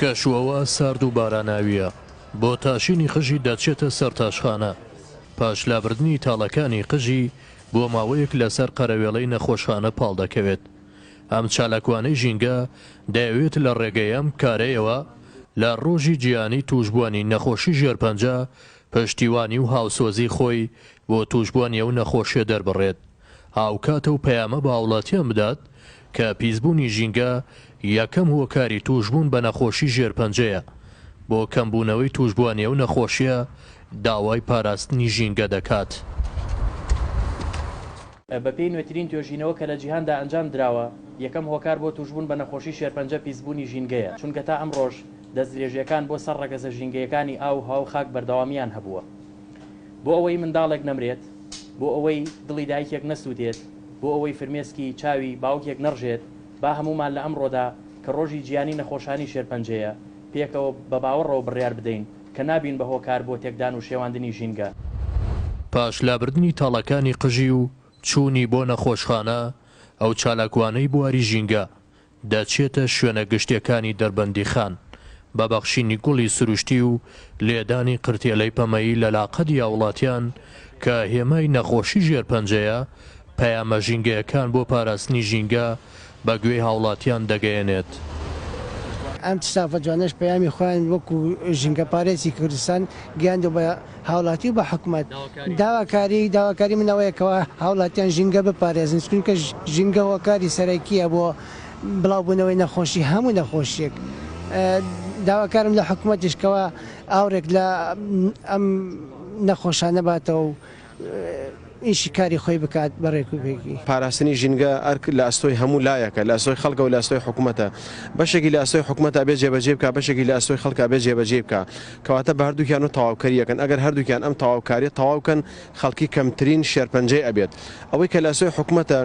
کەشوەوە سارد و باراناویە بۆ تاشینی قژی دەچێتە سەر تاشخانە پاش لابردنی تاڵەکانی قژی بۆ ماوەیەک لەسەر قەرەوێڵەی نەخۆشخانە پاڵ دەکەوێت. ئەم چالاکوانەی ژینگە دەیەوێت لە ڕێگەیەم کارەیەوە لە ڕۆژی جیانی توشبوانی نەخۆشی ژێرپەنجە پشتیوانی و هاوسۆزی خۆی بۆ توشبوانی ئەو نەخۆشیە دەربڕێت. هاوکاتە و پەیامە بە هاوڵاتیان بدات کە پیسبوونی ژینگە یەکەم هۆکاری توشبوون بە نەخۆشی ژێرپەنجەیە. بۆ کەمبوونەوەی توشبوانی ئەو نەخۆشیە داوای پاراستنی ژینگە دەکات. بە پێی نوێترین توێژینەوە کە لە جیهاندا ئەنجام دراوە یەکەم هۆکار بۆ توشبوون بە نەخۆشی شێرپەنجە پیسبوونی ژینگەیە، چونکە تا ئەم ڕۆژ دەستدرێژیەکان بۆ سەر ڕەگەزە ژینگەیەکانی ئاو هاو خاک بەردەوامیان هەبووە. بۆ ئەوەی منداڵێک نەمرێت، بۆ ئەوەی دڵی دایکێک نەسووتێت، بۆ ئەوەی فرمێسکی چاوی باوکێک نەڕژێت، با هەمومان لە ئەمڕۆدا کە ڕۆژی جیانی نەخۆشانی شێرپەنجەیە پێکەوە بە باوەڕەوە بڕیار بدەین کە نابین بە هۆکار بۆ تێکدان و شێواندنی ژینگە. پاش لابردنی تاڵەکانی قژی و چوونی بۆ نەخۆشخانە ئەو چالاکوانەی بواری ژینگە دەچێتە شوێنە گشتیەکانی دەربەندی خان بە بەخشینی گوڵی سروشتی و لێدانی قرتێلەی پەمەیی لە لاقەدی هاوڵاتیان کە هێمای نەخۆشی ژێرپەنجەیە پەیامە ژینگەیەکان بۆ پاراستنی ژینگە بە گوێی هاوڵاتیان دەگەیەنێت. ئەم تستافە جوانش پەیامی خۆیان وەکو ژینگە پارێزی کوردستان گەیاندوە بە هاوڵاتی و بە حکوومەت. داواکاری منەوەیەکەوە هاوڵاتیان ژینگە بپارێزن، چونکە ژینگە هۆکاری سەرەکیە بۆ بڵاوبوونەوەی نەخۆشی هەموو نەخۆشیێک. داواکارم لە حکوومەتیشکەوە ئاورێک لە ئەم نەخۆشانە باتەوە و ئیشی کاری خۆی بکات بەڕێکوپێکی. پاراستنی ژینگە ئەرک لە ئەستۆی هەموو لایەکە، لە ئەستۆی خەڵکە و لە ئەستۆی حکوومەتە. بەشێکی لە ئەستۆی حکوومەتە بێ جێبەجێ بکە، بەشێکی لە ئەستۆی خەڵکە بێ جێبەجێ بکە، کەواتە بە هەردووکیان و تەواوکاریەکەن. ئەگەر هەردووکیان ئەم تەواوکاریە تەواوکەن خەڵکی کەمترین شێرپەنجەی ئەبێت. ئەوەی کە لە ئەستۆی حکوومەتە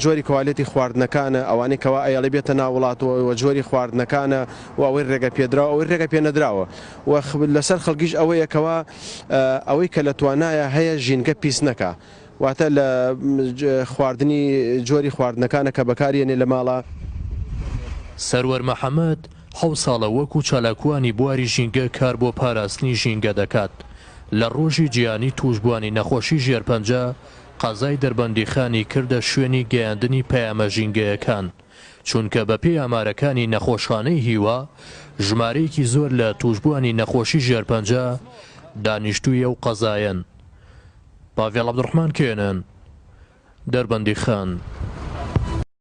جۆری کوالیتی خواردنەکانە، ئەوانەی کەوا ئەیڵی بێتە ناو وڵاتەوە جۆری خواردنەکانە و ئەوەی ڕێگە پێدراوە ئەوەی ڕێگە پێ نەدراوە و لەسەر خەڵکیش ئەوەیەکەوە ئەوەی کە لە توانایە هەیە ژینگە پیس نەکە، واتە لە خواردنی جۆری خواردنەکانە کە بەکارێنێ لە ماڵە. سەروەر مەحەمەد 7 ساڵە وەکو چالاکوانی بواری ژینگە کار بۆ پاراستنی ژینگە دەکات. لە ڕۆژی جیانی توشبوانی نەخۆشی ژێرپەنجە قەزای دەربەندیخانی کردە شوێنی گەیاندنی پەیامە ژینگەیەکان، چونکە بە پێی ئامارەکانی نەخۆشخانەی هیوا ژمارەیەکی زۆر لە توشبوانی نەخۆشی ژێرپەنجە دانیشتوویە و قەزایەن. باڤێڵ عەبدوڕحمان کێنن، دەربەندی خان.